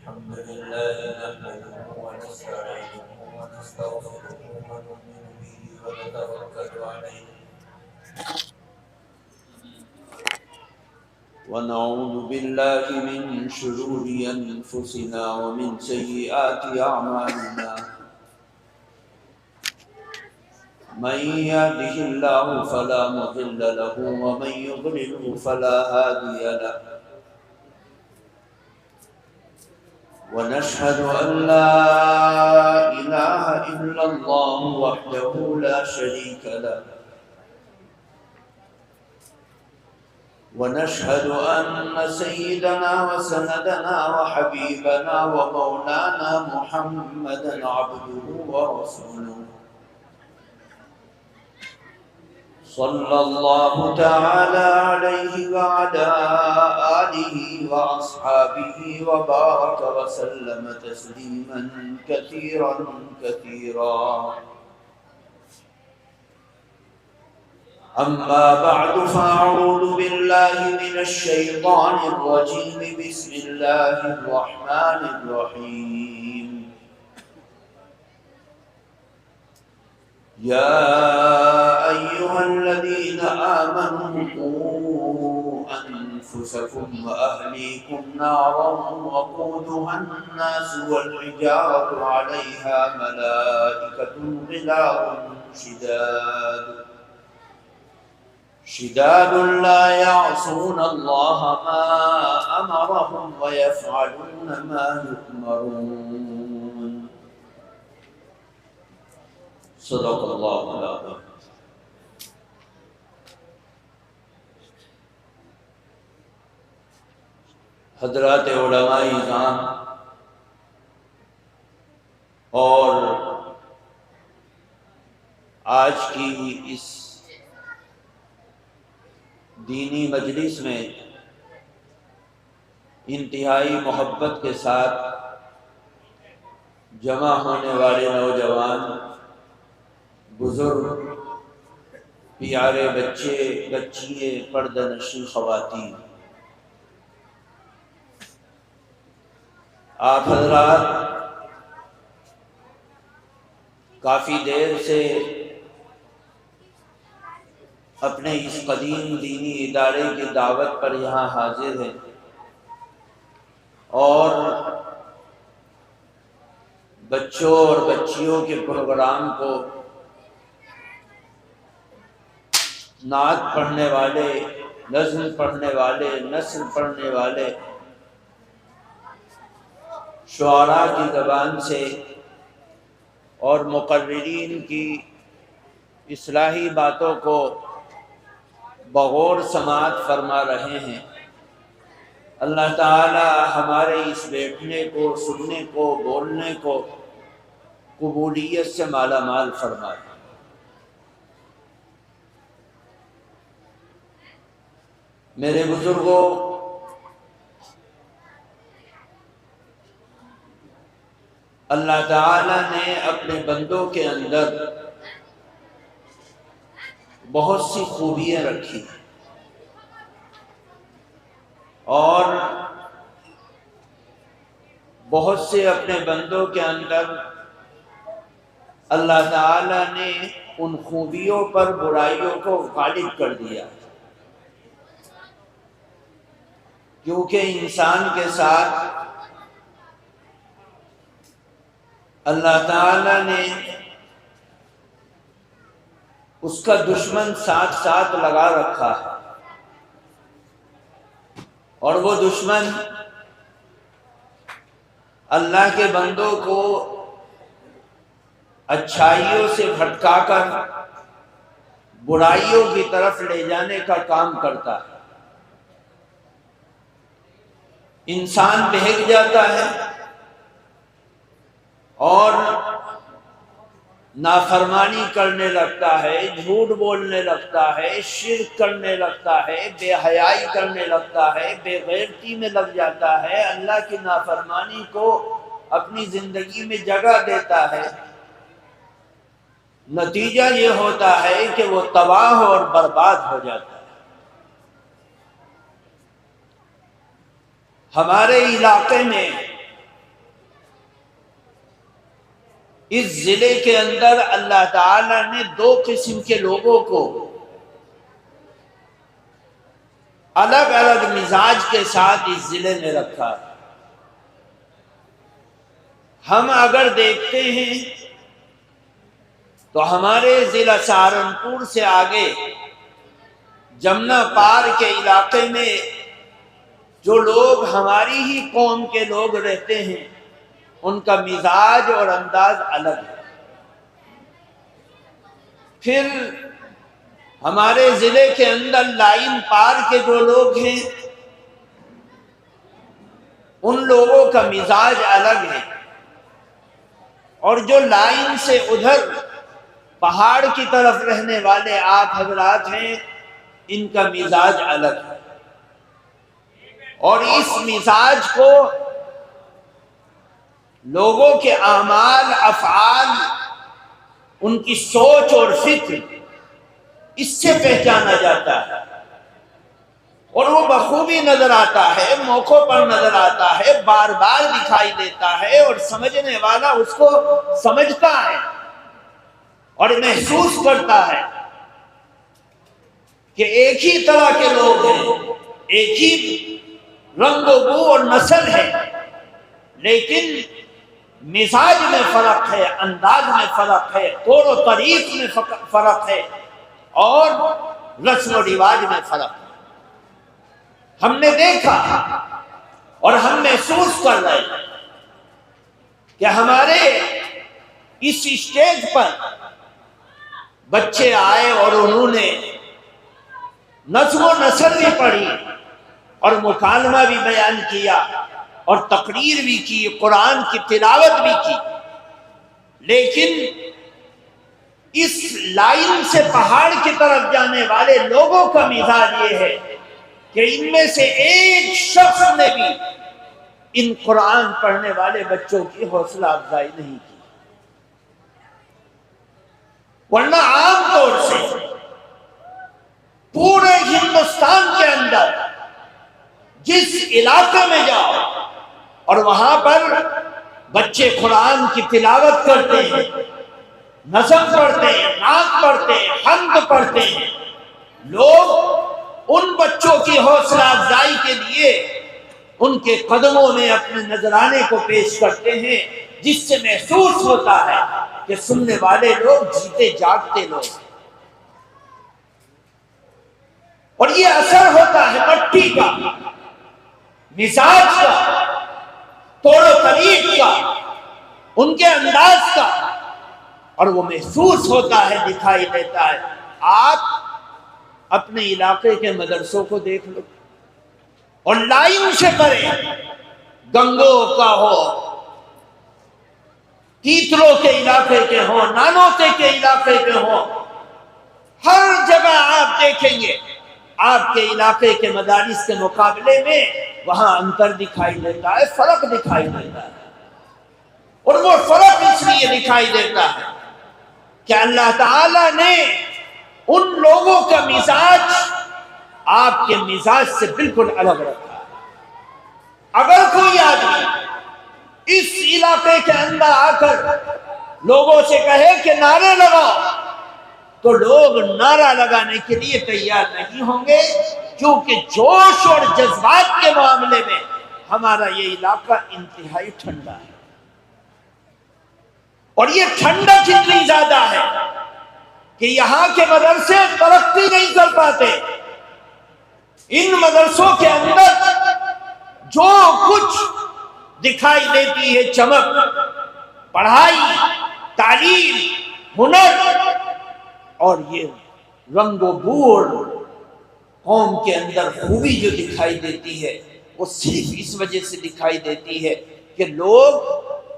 الحمد لله نحمده ونستعينه ونستغفره ونؤمن به ونتوكل عليه ونعوذ بالله من شرور أنفسنا ومن سيئات أعمالنا من يهده الله فلا مضل له ومن يضلل فلا هادي له ونشهد أن لا إله إلا الله وحده لا شريك له ونشهد أن سيدنا وسندنا وحبيبنا ومولانا محمدا عبده ورسوله صلى الله تعالى عليه وعلى آله وأصحابه وبارك وسلم تسليما كثيرا كثيرا أما بعد فأعوذ بالله من الشيطان الرجيم بسم الله الرحمن الرحيم يا أيها الذين آمنوا قوا أنفسكم وأهليكم نارا وقودها الناس والحجارة عليها ملائكة غلاظ شداد لا يعصون الله ما أمرهم ويفعلون ما يؤمرون صدق الله العظيم حضرات علماء اعظام اور آج کی اس دینی مجلس میں انتہائی محبت کے ساتھ جمع ہونے والے نوجوان، بزرگ، پیارے بچے، بچیے، پردہ نشین خواتین، آپ حضرات کافی دیر سے اپنے اس قدیم دینی ادارے کی دعوت پر یہاں حاضر ہیں اور بچوں اور بچیوں کے پروگرام کو نعت پڑھنے والے، نظم پڑھنے والے، نثر پڑھنے والے شعراء کی زبان سے اور مقررین کی اصلاحی باتوں کو بغور سماعت فرما رہے ہیں۔ اللہ تعالی ہمارے اس بیٹھنے کو، سننے کو، بولنے کو قبولیت سے مالا مال فرمائے۔ میرے بزرگوں، اللہ تعالی نے اپنے بندوں کے اندر بہت سی خوبیاں رکھی اور بہت سے اپنے بندوں کے اندر اللہ تعالی نے ان خوبیوں پر برائیوں کو غالب کر دیا، کیونکہ انسان کے ساتھ اللہ تعالی نے اس کا دشمن ساتھ ساتھ لگا رکھا ہے، اور وہ دشمن اللہ کے بندوں کو اچھائیوں سے بھٹکا کر برائیوں کی طرف لے جانے کا کام کرتا ہے۔ انسان بہک جاتا ہے اور نافرمانی کرنے لگتا ہے، جھوٹ بولنے لگتا ہے، شرک کرنے لگتا ہے، بے حیائی کرنے لگتا ہے، بے غیرتی میں لگ جاتا ہے، اللہ کی نافرمانی کو اپنی زندگی میں جگہ دیتا ہے۔ نتیجہ یہ ہوتا ہے کہ وہ تباہ اور برباد ہو جاتا ہے۔ ہمارے علاقے میں اس ضلع کے اندر اللہ تعالی نے دو قسم کے لوگوں کو الگ الگ مزاج کے ساتھ اس ضلع میں رکھا۔ ہم اگر دیکھتے ہیں تو ہمارے ضلع سہارنپور سے آگے جمنا پار کے علاقے میں جو لوگ ہماری ہی قوم کے لوگ رہتے ہیں ان کا مزاج اور انداز الگ ہے۔ پھر ہمارے ضلع کے اندر لائن پار کے جو لوگ ہیں ان لوگوں کا مزاج الگ ہے، اور جو لائن سے ادھر پہاڑ کی طرف رہنے والے آپ حضرات ہیں ان کا مزاج الگ ہے۔ اور اس مزاج کو لوگوں کے اعمال افعال، ان کی سوچ اور فکر، اس سے پہچانا جاتا ہے، اور وہ بخوبی نظر آتا ہے، موقعوں پر نظر آتا ہے، بار بار دکھائی دیتا ہے، اور سمجھنے والا اس کو سمجھتا ہے اور محسوس کرتا ہے کہ ایک ہی طرح کے لوگ ہیں، ایک ہی رنگ و بو اور نسل ہے، لیکن مزاج میں فرق ہے، انداز میں فرق ہے، طور و طریق میں فرق ہے، اور رسم و رواج میں فرق ہے۔ ہم نے دیکھا اور ہم محسوس کر رہے ہیں کہ ہمارے اس اسٹیج پر بچے آئے اور انہوں نے نظم و نثر بھی پڑھی اور مکالمہ بھی بیان کیا اور تقریر بھی کی، قرآن کی تلاوت بھی کی، لیکن اس لائن سے پہاڑ کی طرف جانے والے لوگوں کا مزاج یہ ہے کہ ان میں سے ایک شخص نے بھی ان قرآن پڑھنے والے بچوں کی حوصلہ افزائی نہیں کی، ورنہ عام طور سے پورے ہندوستان کے اندر جس علاقے میں جاؤ اور وہاں پر بچے قرآن کی تلاوت کرتے ہیں، نظم پڑھتے ہیں، نعت پڑھتے ہیں، حمد پڑھتے ہیں، لوگ ان بچوں کی حوصلہ افزائی کے لیے ان کے قدموں میں اپنے نذرانے کو پیش کرتے ہیں، جس سے محسوس ہوتا ہے کہ سننے والے لوگ جیتے جاگتے لوگ، اور یہ اثر ہوتا ہے مٹی کا، مزاج کا، طور و طریق کا، ان کے انداز کا، اور وہ محسوس ہوتا ہے، دکھائی دیتا ہے۔ آپ اپنے علاقے کے مدرسوں کو دیکھ لو اور لائن سے کریں، گنگو کا ہو، تیتروں کے علاقے کے ہوں، نانوتے کے علاقے کے ہوں، ہر جگہ آپ دیکھیں گے آپ کے علاقے کے مدارس کے مقابلے میں وہاں انتر دکھائی دیتا ہے، فرق دکھائی دیتا ہے، اور وہ فرق اس لیے دکھائی دیتا ہے کہ اللہ تعالی نے ان لوگوں کا مزاج آپ کے مزاج سے بالکل الگ رکھا ہے۔ اگر کوئی آدمی اس علاقے کے اندر آ کر لوگوں سے کہے کہ نعرے لگاؤ، تو لوگ نعرہ لگانے کے لیے تیار نہیں ہوں گے، کیونکہ جوش اور جذبات کے معاملے میں ہمارا یہ علاقہ انتہائی ٹھنڈا ہے، اور یہ ٹھنڈک اتنی زیادہ ہے کہ یہاں کے مدرسے ترقی نہیں کر پاتے۔ ان مدرسوں کے اندر جو کچھ دکھائی دیتی ہے چمک، پڑھائی، تعلیم، ہنر، اور یہ رنگ و بو اور قوم کے اندر خوبی جو دکھائی دیتی ہے، وہ صرف اس وجہ سے دکھائی دیتی ہے کہ لوگ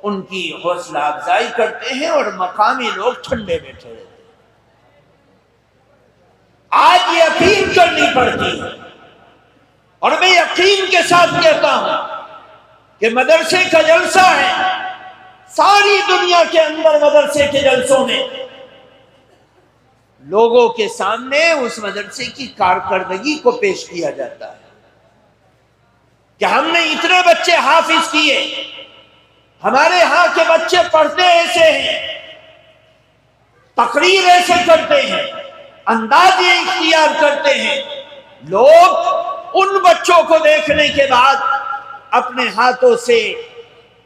ان کی حوصلہ افزائی کرتے ہیں اور مقامی لوگ ٹھنڈے بیٹھے رہتے ہیں۔ آج یہ یقین کرنی پڑتی ہے، اور میں یقین کے ساتھ کہتا ہوں کہ مدرسے کا جلسہ ہے، ساری دنیا کے اندر مدرسے کے جلسوں میں لوگوں کے سامنے اس مدرسے کی کارکردگی کو پیش کیا جاتا ہے کہ ہم نے اتنے بچے حافظ کیے، ہمارے ہاں کے بچے پڑھتے ایسے ہیں، تقریر ایسے کرتے ہیں، انداز یہ اختیار کرتے ہیں، لوگ ان بچوں کو دیکھنے کے بعد اپنے ہاتھوں سے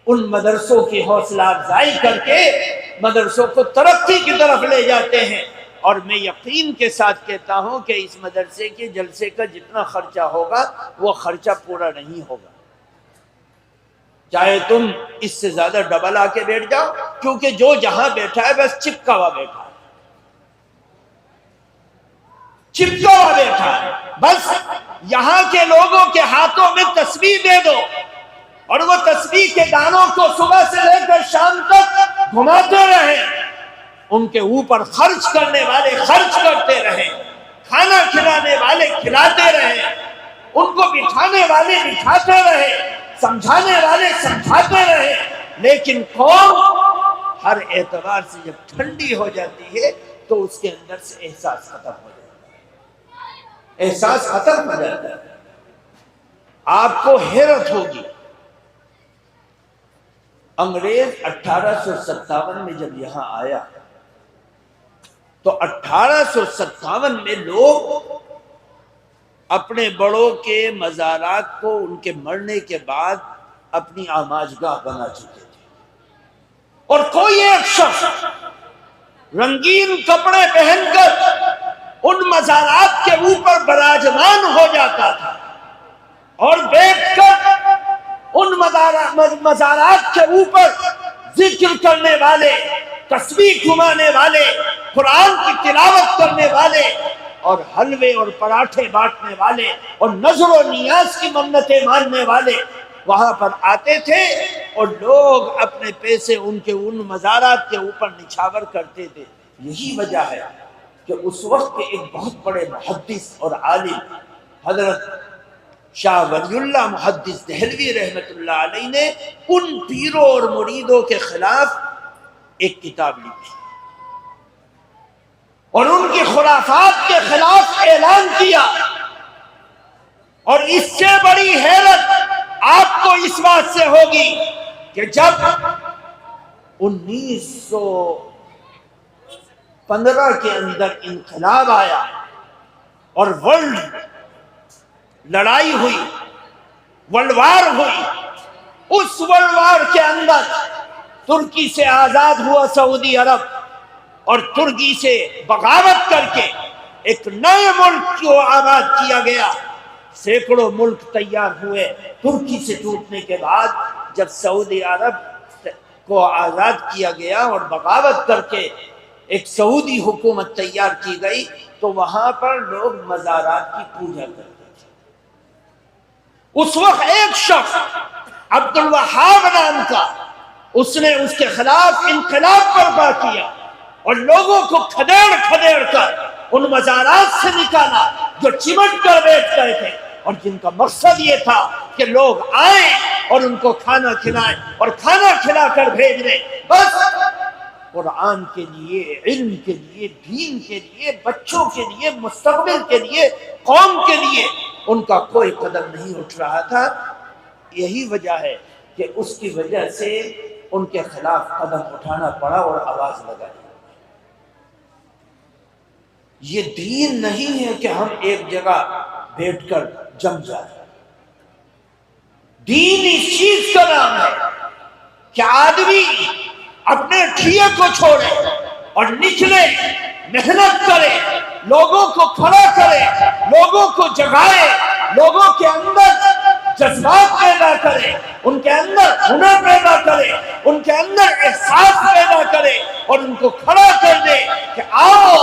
ان مدرسوں کی حوصلہ افزائی کر کے مدرسوں کو ترقی کی طرف لے جاتے ہیں۔ اور میں یقین کے ساتھ کہتا ہوں کہ اس مدرسے کے جلسے کا جتنا خرچہ ہوگا وہ خرچہ پورا نہیں ہوگا، چاہے تم اس سے زیادہ ڈبل آ کے بیٹھ جاؤ، کیونکہ جو جہاں بیٹھا ہے بس چپکا ہوا بیٹھا ہے، چپکا ہوا بیٹھا ہے، بس یہاں کے لوگوں کے ہاتھوں میں تسبیح دے دو اور وہ تسبیح کے دانوں کو صبح سے لے کر شام تک گھماتے رہیں، ان کے اوپر خرچ کرنے والے خرچ کرتے رہیں، کھانا کھلانے والے کھلاتے رہیں، ان کو بٹھانے والے بٹھاتے رہیں، سمجھانے والے سمجھاتے رہیں، لیکن قوم ہر اعتبار سے جب ٹھنڈی ہو جاتی ہے تو اس کے اندر سے احساس ختم ہو جاتا ہے، احساس ختم ہو جاتا ہے۔ آپ کو حیرت ہوگی، انگریز 1857 میں جب یہاں آیا تو 1857 میں لوگ اپنے بڑوں کے مزارات کو ان کے مرنے کے بعد اپنی آماجگاہ بنا چکے تھے، اور کوئی ایک شخص رنگین کپڑے پہن کر ان مزارات کے اوپر براجمان ہو جاتا تھا اور بیٹھ کر ان مزارات کے اوپر ذکر کرنے والے، تسبیح گھمانے والے، قرآن کی تلاوت کرنے والے اور حلوے اور پراٹھے بانٹنے والے اور نظر و نیاز کی منتیں ماننے والے وہاں پر آتے تھے، اور لوگ اپنے پیسے ان کے ان مزارات کے اوپر نچھاور کرتے تھے۔ یہی وجہ ہے کہ اس وقت کے ایک بہت بڑے محدث اور عالم حضرت شاہ ولی اللہ محدث دہلوی رحمت اللہ علیہ نے ان پیروں اور مریدوں کے خلاف ایک کتاب لکھی اور ان کی خرافات کے خلاف اعلان کیا، اور اس سے بڑی حیرت آپ کو اس بات سے ہوگی کہ جب 1915 کے اندر انقلاب آیا اور ورلڈ لڑائی ہوئی، ورلڈ وار ہوئی، اس ورلڈ وار کے اندر ترکی سے آزاد ہوا سعودی عرب، اور ترکی سے بغاوت کر کے ایک نئے ملک کو آباد کیا گیا۔ سینکڑوں ملک تیار ہوئے ترکی سے ٹوٹنے کے بعد۔ جب سعودی عرب کو آزاد کیا گیا اور بغاوت کر کے ایک سعودی حکومت تیار کی گئی تو وہاں پر لوگ مزارات کی پوجا کرتے تھے۔ اس وقت ایک شخص عبد الوہاب نام کا، اس نے اس کے خلاف انقلاب برپا کیا اور لوگوں کو کھدیڑ کھدیڑ کر ان مزارات سے نکالا جو چمٹ کر بیٹھ گئے تھے، اور جن کا مقصد یہ تھا کہ لوگ آئیں اور ان کو کھانا کھلائیں اور کھانا کھلا کر بھیج دیں، بس قرآن کے لیے، علم کے لیے، دین کے لیے، بچوں کے لیے، مستقبل کے لیے، قوم کے لیے ان کا کوئی قدم نہیں اٹھ رہا تھا۔ یہی وجہ ہے کہ اس کی وجہ سے ان کے خلاف قدم اٹھانا پڑا اور آواز لگائی۔ یہ دین نہیں ہے کہ ہم ایک جگہ بیٹھ کر جم جائیں۔ دین اس چیز کا نام ہے کہ آدمی اپنے ٹھیے کو چھوڑے اور نکلے، محنت کرے، لوگوں کو کھڑا کرے، لوگوں کو جگائے، لوگوں کے اندر جذبات پیدا کرے، ان کے اندر ہنر پیدا کرے، ان کے اندر احساس پیدا کرے اور ان کو کھڑا کر دے کہ آؤ،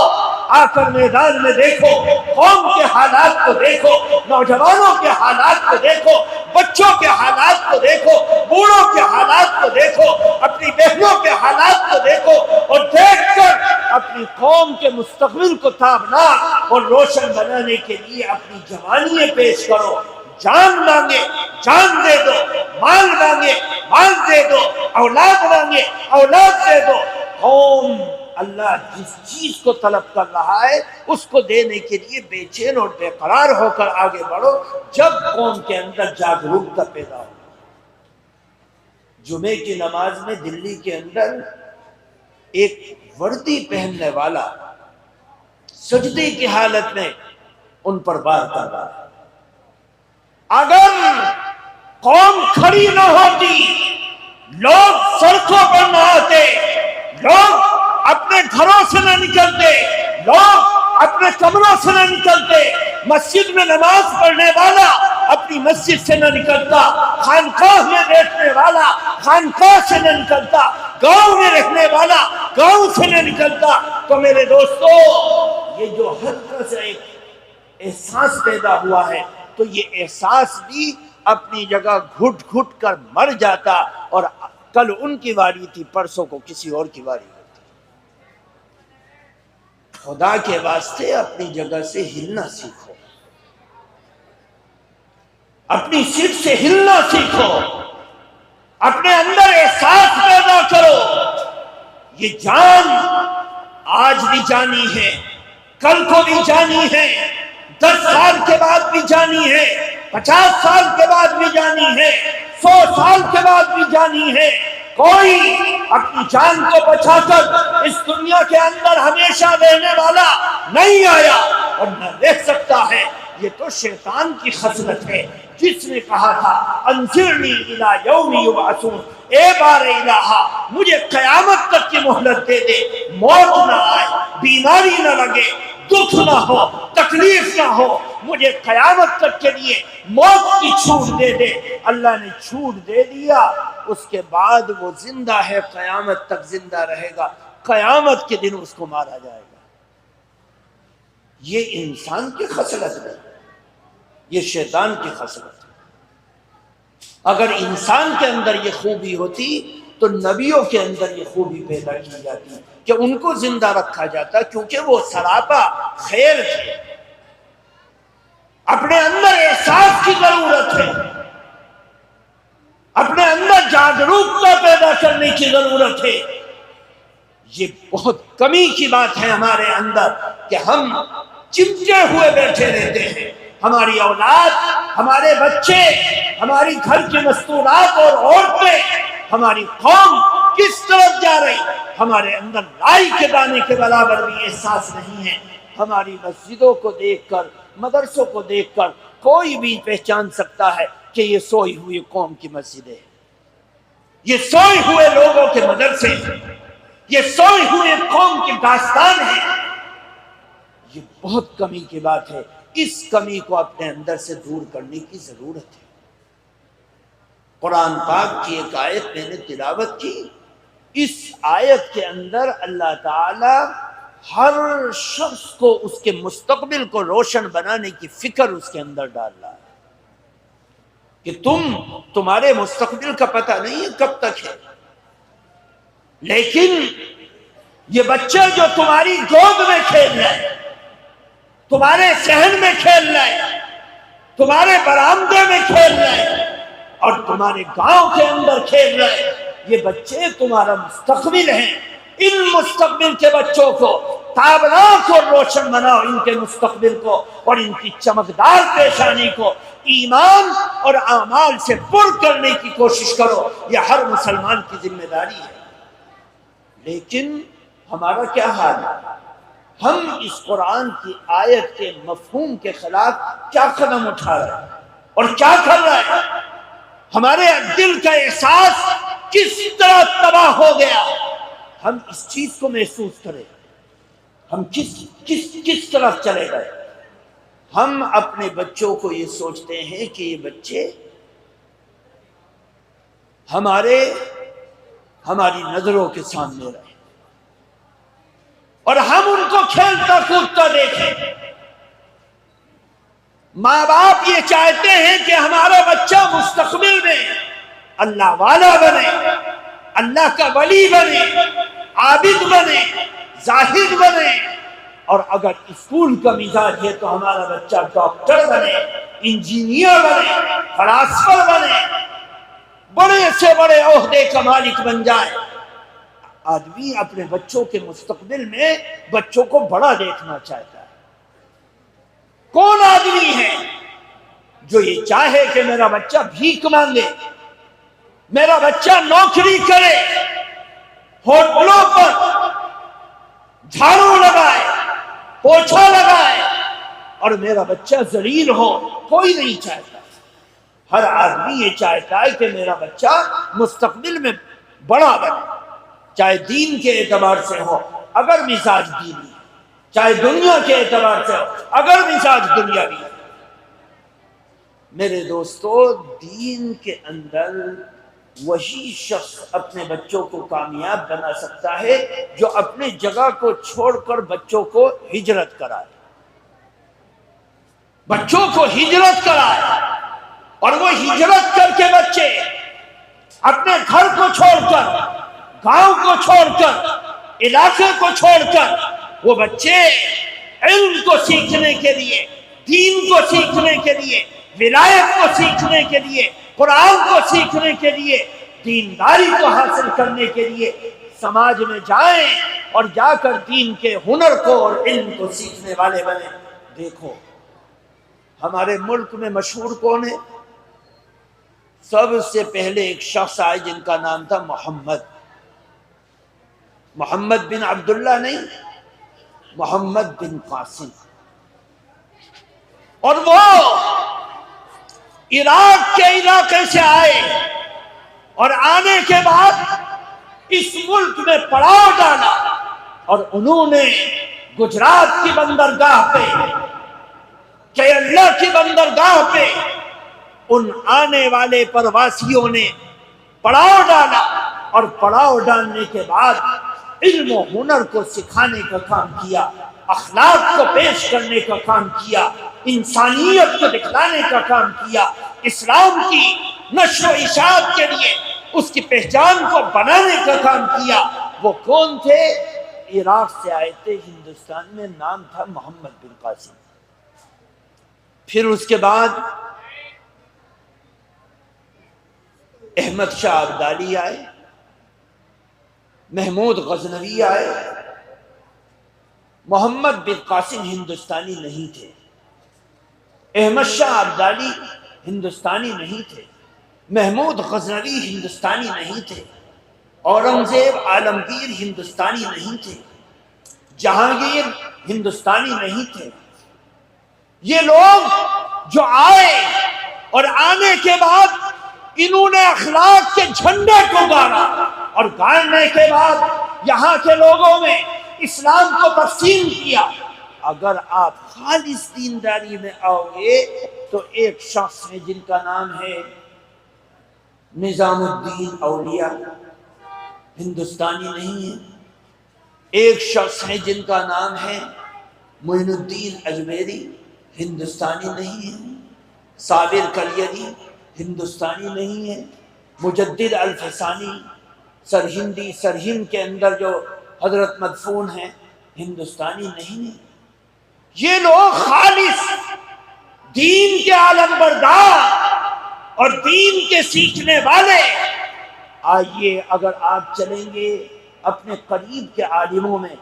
آ کر میدان میں دیکھو، قوم کے حالات کو دیکھو، نوجوانوں کے حالات کو دیکھو، بچوں کے حالات کو دیکھو، بوڑھوں کے حالات کو دیکھو، اپنی بہنوں کے حالات کو دیکھو، اور دیکھ کر اپنی قوم کے مستقبل کو تابناک اور روشن بنانے کے لیے اپنی جوانیاں پیش کرو۔ جان مانگے جان دے دو، مال مانگے مال دے دو، اولاد مانگے اولاد دے دو۔ قوم اللہ جس چیز کو طلب کر رہا ہے اس کو دینے کے لیے بے چین اور بے قرار ہو کر آگے بڑھو۔ جب قوم کے اندر جاگرکتا پیدا ہو، جمعے کی نماز میں دلی کے اندر ایک وردی پہننے والا سجدے کی حالت میں ان پر وار کر رہا ہے۔ اگر قوم کھڑی نہ ہوتی، لوگ سڑکوں پر نہ آتے، لوگ اپنے گھروں سے نہ نکلتے، لوگ اپنے کمروں سے نہ نکلتے، مسجد میں نماز پڑھنے والا اپنی مسجد سے نہ نکلتا، خانقاہ میں بیٹھنے والا خانقاہ سے نہ نکلتا، گاؤں میں رہنے والا گاؤں سے نہ نکلتا، تو میرے دوستو یہ جو ہلکا سا ایک احساس پیدا ہوا ہے، تو یہ احساس بھی اپنی جگہ گھٹ گھٹ کر مر جاتا، اور کل ان کی واری تھی، پرسوں کو کسی اور کی واری ہوتی۔ خدا کے واسطے اپنی جگہ سے ہلنا سیکھو، اپنی سیٹ سے ہلنا سیکھو، اپنے اندر احساس پیدا کرو، یہ جان آج بھی جانی ہے، کل کو بھی جانی ہے، 10 سال کے بعد بھی جانی ہے، 50 سال کے بعد بھی جانی ہے، 100 سال کے بعد بھی جانی ہے۔ کوئی اپنی جان کو بچا کر اس دنیا کے اندر ہمیشہ رہنے والا نہیں آیا اور نہ رہ سکتا ہے۔ یہ تو شیطان کی خصلت ہے، جس نے کہا تھا انظرنی الی یوم یبعثون، اے بار الہا مجھے قیامت تک کی مہلت دے دے، موت نہ آئے، بیماری نہ لگے، دکھ نہ ہو، تکلیف نہ ہو، مجھے قیامت تک کے لیے موت کی چھوٹ دے دے۔ اللہ نے چھوٹ دے دیا، اس کے بعد وہ زندہ ہے، قیامت تک زندہ رہے گا، قیامت کے دن اس کو مارا جائے گا۔ یہ انسان کی خصلت ہے، یہ شیطان کی خصلت ہے۔ اگر انسان کے اندر یہ خوبی ہوتی تو نبیوں کے اندر یہ خوبی پیدا کی جاتی کہ ان کو زندہ رکھا جاتا، کیونکہ وہ سراپا خیر تھے۔ اپنے اندر احساس کی ضرورت ہے، اپنے اندر جاگروکتا پیدا کرنے کی ضرورت ہے۔ یہ بہت کمی کی بات ہے ہمارے اندر کہ ہم چمٹے ہوئے بیٹھے رہتے ہیں۔ ہماری اولاد، ہمارے بچے، ہماری گھر کی مستورات اور عورتیں، ہماری قوم کس طرف جا رہی، ہمارے اندر رائی کے دانے کے برابر بھی احساس نہیں ہے۔ ہماری مسجدوں کو دیکھ کر، مدرسوں کو دیکھ کر کوئی بھی پہچان سکتا ہے کہ یہ سوئی ہوئی قوم کی مسجد ہے، یہ سوئے ہوئے لوگوں کے مدرسے ہیں، یہ سوئے ہوئے قوم کی داستان ہے۔ یہ بہت کمی کی بات ہے، اس کمی کو اپنے اندر سے دور کرنے کی ضرورت ہے۔ قرآن پاک کی ایک آیت میں نے تلاوت کی، اس آیت کے اندر اللہ تعالی ہر شخص کو اس کے مستقبل کو روشن بنانے کی فکر اس کے اندر ڈال رہا ہے کہ تمہارے مستقبل کا پتہ نہیں ہے کب تک ہے، لیکن یہ بچے جو تمہاری گود میں کھیل رہے ہیں، تمہارے صحن میں کھیل رہے ہیں، تمہارے برآمدے میں کھیل رہے ہیں اور تمہارے گاؤں کے اندر کھیل رہے ہیں، یہ بچے تمہارا مستقبل ہیں۔ ان مستقبل کے بچوں کو تابناک اور روشن بناؤ، ان کے مستقبل کو اور ان کی چمکدار پیشانی کو ایمان اور اعمال سے پر کرنے کی کوشش کرو۔ یہ ہر مسلمان کی ذمہ داری ہے۔ لیکن ہمارا کیا حال ہے؟ ہم اس قرآن کی آیت کے مفہوم کے خلاف کیا قدم اٹھا رہے ہیں اور کیا کر رہے ہیں؟ ہمارے دل کا احساس کس طرح تباہ ہو گیا؟ ہم اس چیز کو محسوس کریں، ہم کس طرف چلے گئے؟ ہم اپنے بچوں کو یہ سوچتے ہیں کہ یہ بچے ہماری نظروں کے سامنے رہے اور ہم ان کو کھیلتا کودتا دیکھیں۔ ماں باپ یہ چاہتے ہیں کہ ہمارا بچہ مستقبل میں اللہ والا بنے، اللہ کا ولی بنے، عابد بنے، زاہد بنے، اور اگر اسکول کا مزاج ہے تو ہمارا بچہ ڈاکٹر بنے، انجینئر بنے، فلاسفر بنے، بڑے سے بڑے عہدے کا مالک بن جائے۔ آدمی اپنے بچوں کے مستقبل میں بچوں کو بڑا دیکھنا چاہتا ہے۔ کون آدمی ہے جو یہ چاہے کہ میرا بچہ بھیک مانگے، میرا بچہ نوکری کرے، ہوٹلوں پر جھاڑو لگائے، پوچھا لگائے، اور میرا بچہ ذلیل ہو، کوئی نہیں چاہتا۔ ہر آدمی یہ چاہتا ہے کہ میرا بچہ مستقبل میں بڑا بنے، چاہے دین کے اعتبار سے ہو اگر مزاج دینی، چاہے دنیا کے اعتبار سے ہو اگر مزاج دنیاوی۔ میرے دوستو، دین کے اندر وہی شخص اپنے بچوں کو کامیاب بنا سکتا ہے جو اپنے جگہ کو چھوڑ کر بچوں کو ہجرت کرائے، بچوں کو ہجرت کرائے، اور وہ ہجرت کر کے بچے اپنے گھر کو چھوڑ کر، گاؤں کو چھوڑ کر، علاقے کو چھوڑ کر، وہ بچے علم کو سیکھنے کے لیے، دین کو سیکھنے کے لیے، ولایت کو سیکھنے کے لیے، قرآن کو سیکھنے کے لیے، دینداری کو حاصل کرنے کے لیے سماج میں جائیں اور جا کر دین کے ہنر کو اور علم کو سیکھنے والے بنے۔ دیکھو ہمارے ملک میں مشہور کون ہے؟ سب سے پہلے ایک شخص آئے جن کا نام تھا محمد بن عبداللہ نہیں، محمد بن قاسم، اور وہ عراق کے علاقے سے آئے، اور آنے کے بعد اس ملک میں پڑاؤ ڈالا، اور انہوں نے گجرات کی بندرگاہ پہ، کیرلا کی بندرگاہ پہ ان آنے والے پرواسیوں نے پڑاؤ ڈالا، اور پڑاؤ ڈالنے کے بعد علم و ہنر کو سکھانے کا کام کیا، اخلاق کو پیش کرنے کا کام کیا، انسانیت کو دکھلانے کا کام کیا، اسلام کی نشر و اشاعت کے لیے اس کی پہچان کو بنانے کا کام کیا۔ وہ کون تھے؟ عراق سے آئے تھے ہندوستان میں، نام تھا محمد بن قاسم۔ پھر اس کے بعد احمد شاہ ابدالی آئے، محمود غزنوی آئے۔ محمد بن قاسم ہندوستانی نہیں تھے، احمد شاہ ابدالی ہندوستانی نہیں تھے، محمود غزنوی ہندوستانی نہیں تھے، اورنگزیب عالمگیر ہندوستانی نہیں تھے، جہانگیر ہندوستانی نہیں تھے۔ یہ لوگ جو آئے اور آنے کے بعد انہوں نے اخلاق کے جھنڈے کو گاڑا، اور گاڑنے کے بعد یہاں کے لوگوں میں اسلام کو تقسیم کیا۔ اگر آپ خالص دینداری میں آؤ گے تو ایک شخص ہے جن کا نام ہے نظام الدین اولیاء، ہندوستانی نہیں ہے۔ ایک شخص ہے جن کا نام ہے معین الدین اجمیری، ہندوستانی نہیں ہے۔ صابر کلیری، ہندوستانی نہیں ہے۔ مجدد الفسانی سرہندی، سرہند کے اندر جو حضرت مدفون ہیں، ہندوستانی نہیں ہے۔ یہ لوگ خالص دین کے عالم بردار اور دین کے سیکھنے والے۔ آئیے اگر آپ چلیں گے اپنے قریب کے عالموں میں،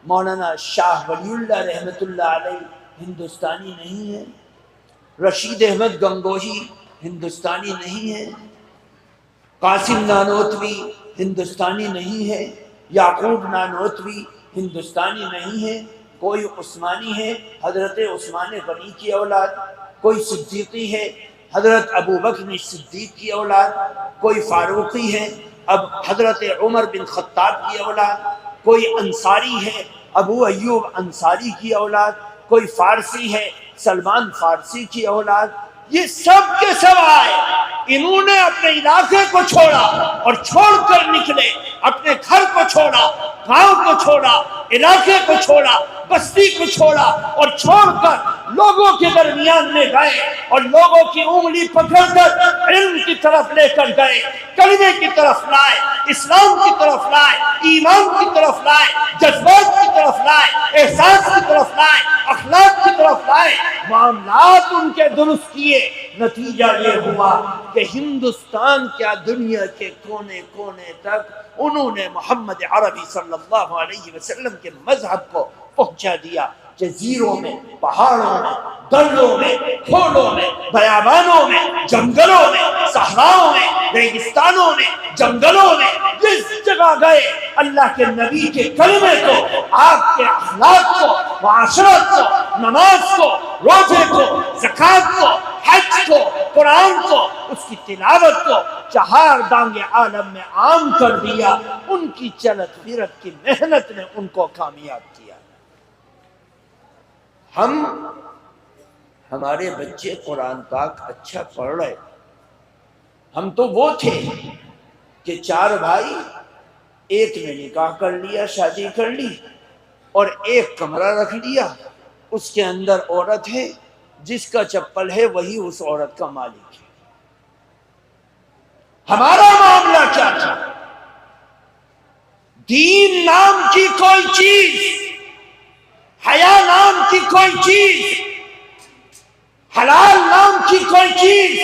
مولانا شاہ ولی اللہ رحمۃ اللہ علیہ ہندوستانی نہیں ہے، رشید احمد گنگوہی ہندوستانی نہیں ہے، قاسم نانوتوی ہندوستانی نہیں ہے، یعقوب نانوتوی ہندوستانی نہیں ہے۔ کوئی عثمانی ہے، حضرت عثمان غنی کی اولاد، کوئی صدیقی ہے، حضرت ابو بکر صدیق کی اولاد، کوئی فاروقی ہے، اب حضرت عمر بن خطاب کی اولاد، کوئی انصاری ہے، ابو ایوب انصاری کی اولاد، کوئی فارسی ہے، سلمان فارسی کی اولاد۔ یہ سب کے سب آئے، انہوں نے اپنے علاقے کو چھوڑا اور چھوڑ کر نکلے، اپنے گھر کو چھوڑا، گاؤں کو چھوڑا، علاقے کو چھوڑا، بستی کو چھوڑا، اور چھوڑ کر لوگوں کے درمیان میں گئے، اور لوگوں کی انگلی پکڑ کر علم کی طرف لے کر گئے، کلمے کی طرف لائے، اسلام کی طرف لائے، ایمان کی طرف لائے، جذبات کی طرف لائے، احساس کی طرف لائے، اخلاق کی طرف لائے، معاملات ان کے درست کیے۔ نتیجہ یہ ہوا کہ ہندوستان کیا دنیا کے کونے کونے تک انہوں نے محمد عربی صلی اللہ علیہ وسلم کے مذہب کو پہنچا دیا۔ جزیروں میں، پہاڑوں میں، دروں میں، کھولوں میں، بیابانوں میں، جنگلوں میں، صحراؤں میں، ریگستانوں میں، جنگلوں میں، جس جگہ گئے اللہ کے نبی کے کلمے کو، آپ کے اخلاق کو، معاشرت کو، نماز کو، روزے کو، زکوٰۃ کو، حج کو، قرآن کو، اس کی تلاوت کو چہار دانگے عالم میں عام کر دیا۔ ان کی چلت پھرت کی محنت نے ان کو کامیاب کیا۔ ہمارے بچے قرآن پاک اچھا پڑھ رہے، ہم تو وہ تھے کہ 4 بھائی، ایک نے نکاح کر لیا، شادی کر لی، اور ایک کمرہ رکھ لیا، اس کے اندر عورت ہے، جس کا چپل ہے وہی اس عورت کا مالک ہے۔ ہمارا معاملہ کیا تھا؟ دین نام کی کوئی چیز، حیا نام کی کوئی چیز، حلال نام کی کوئی چیز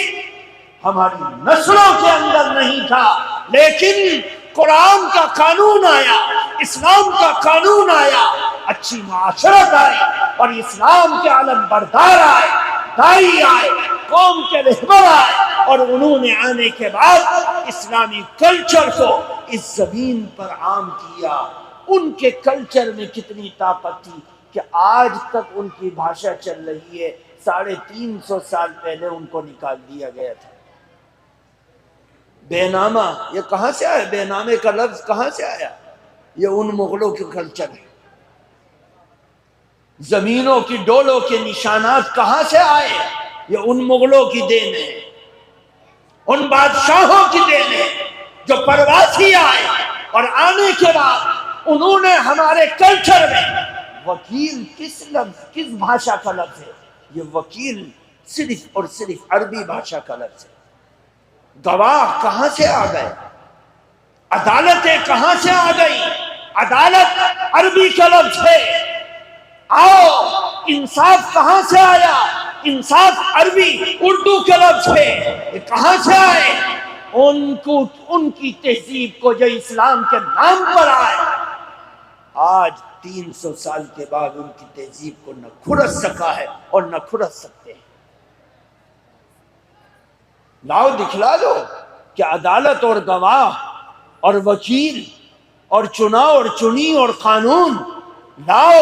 ہماری نسلوں کے اندر نہیں تھا، لیکن قرآن کا قانون آیا، اسلام کا قانون آیا، اچھی معاشرت آئی، اور اسلام کے علم بردار آئے، دائی آئے، قوم کے رہبر آئے، اور انہوں نے آنے کے بعد اسلامی کلچر کو اس زمین پر عام کیا۔ ان کے کلچر میں کتنی طاقت تھی کہ آج تک ان کی بھاشا چل رہی ہے۔ 350 سال پہلے ان کو نکال دیا گیا تھا۔ بے نامہ، یہ کہاں سے آیا؟ بے نامے کا لفظ کہاں سے آیا؟ یہ ان مغلوں کے کلچر ہے۔ زمینوں کی ڈولوں کے نشانات کہاں سے آئے؟ یہ ان مغلوں کی دین ہے، ان بادشاہوں کی دین ہے جو پرواسی آئے، اور آنے کے بعد انہوں نے ہمارے کلچر میں وکیل کس بھاشا کا لفظ ہے؟ یہ وکیل صرف اور صرف عربی بھاشا کا لفظ ہے۔ گواہ کہاں سے آ گئے؟ عدالتیں کہاں سے آ گئی؟ عدالت عربی کا لفظ ہے۔ آؤ، انصاف کہاں سے آیا؟ انصاف عربی اردو کا لفظ ہے۔ یہ کہاں سے آئے؟ ان کی تہذیب کو جو اسلام کے نام پر آئے، آج 300 سال کے بعد ان کی تہذیب کو نہ کھرس سکا ہے اور نہ کھرس سکتے ہیں۔ لاؤ دکھلا دو کہ عدالت اور گواہ اور وکیل اور چناؤ اور چنی اور قانون، لاؤ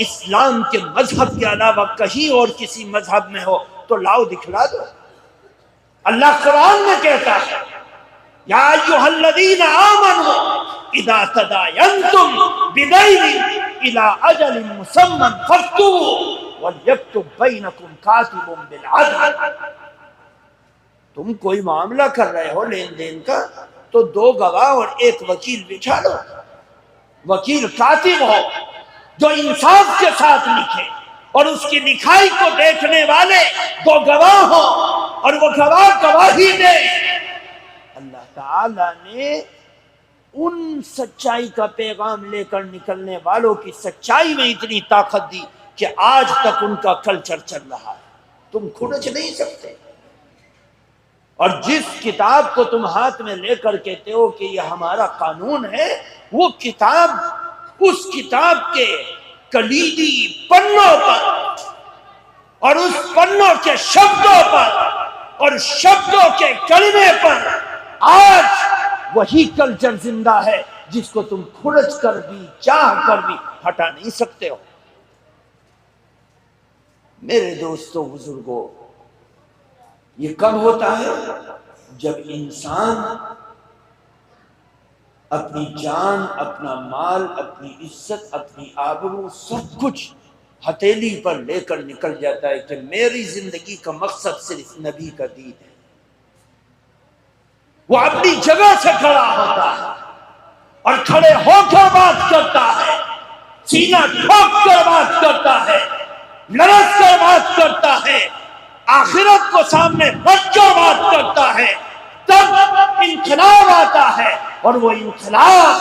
اسلام کے مذہب کے علاوہ کہیں اور کسی مذہب میں ہو تو لاؤ دکھلا دو۔ اللہ قرآن میں کہتا ہے، یا ایھا الذین آمنوا اذا تداینتم بدین الی اجل مسمی فاکتبوا ولیکتب بینکم کاتب بالعدل۔ تم کوئی معاملہ کر رہے ہو لین دین کا تو 2 گواہ اور 1 وکیل بٹھا لو۔ وکیل کاتب ہو جو انصاف کے ساتھ لکھے، اور اس کی لکھائی کو دیکھنے والے 2 گواہ ہوں، اور وہ گواہ گواہی دے۔ اللہ تعالیٰ نے ان سچائی کا پیغام لے کر نکلنے والوں کی سچائی میں اتنی طاقت دی کہ آج تک ان کا کلچر چل رہا ہے، تم کھرچ نہیں سکتے۔ اور جس کتاب کو تم ہاتھ میں لے کر کہتے ہو کہ یہ ہمارا قانون ہے، وہ کتاب، اس کتاب کے کلیدی پنوں پر اور اس پنوں کے شبدوں پر اور شبدوں کے کلمے پر آج وہی کلچر زندہ ہے جس کو تم کھرچ کر بھی چاہ کر بھی ہٹا نہیں سکتے ہو۔ میرے دوستو بزرگوں، یہ کب ہوتا ہے؟ جب انسان اپنی جان، اپنا مال، اپنی عزت، اپنی آبرو، سب کچھ ہتھیلی پر لے کر نکل جاتا ہے کہ میری زندگی کا مقصد صرف نبی کا دین ہے۔ وہ اپنی جگہ سے کھڑا ہوتا ہے اور کھڑے ہو کر بات کرتا ہے، سینہ ٹھوک کر بات کرتا ہے، لڑک کر بات کرتا ہے، آخرت کو سامنے رکھ کر بات کرتا ہے۔ تب انقلاب آتا ہے، اور وہ انقلاب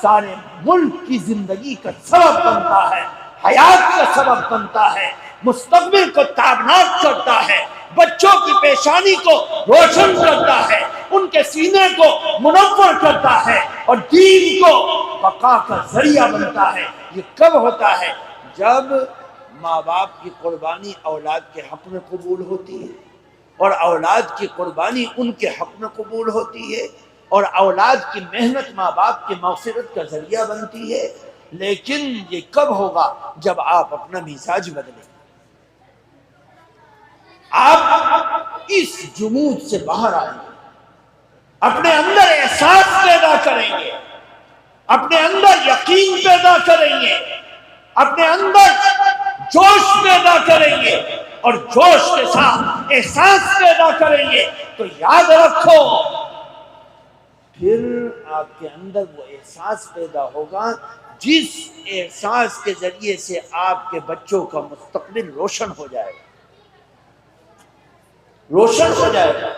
سارے ملک کی زندگی کا سبب بنتا ہے، حیات کا سبب بنتا ہے، مستقبل کو تابناک کرتا ہے، بچوں کی پیشانی کو روشن کرتا ہے، ان کے سینے کو منور کرتا ہے، اور دین کو بقا کا ذریعہ بنتا ہے۔ یہ کب ہوتا ہے؟ جب ماں باپ کی قربانی اولاد کے حق میں قبول ہوتی ہے اور اولاد کی قربانی ان کے حق میں قبول ہوتی ہے اور اولاد کی محنت ماں باپ کی مغفرت کا ذریعہ بنتی ہے. لیکن یہ کب ہوگا؟ جب آپ اپنا مزاج بدلیں، آپ اس جمود سے باہر آئیں گے، اپنے اندر احساس پیدا کریں گے، اپنے اندر یقین پیدا کریں گے، اپنے اندر جوش پیدا کریں گے اور جوش کے ساتھ احساس پیدا کریں گے تو یاد رکھو پھر آپ کے اندر وہ احساس پیدا ہوگا جس احساس کے ذریعے سے آپ کے بچوں کا مستقبل روشن ہو جائے گا، روشن ہو جائے گا.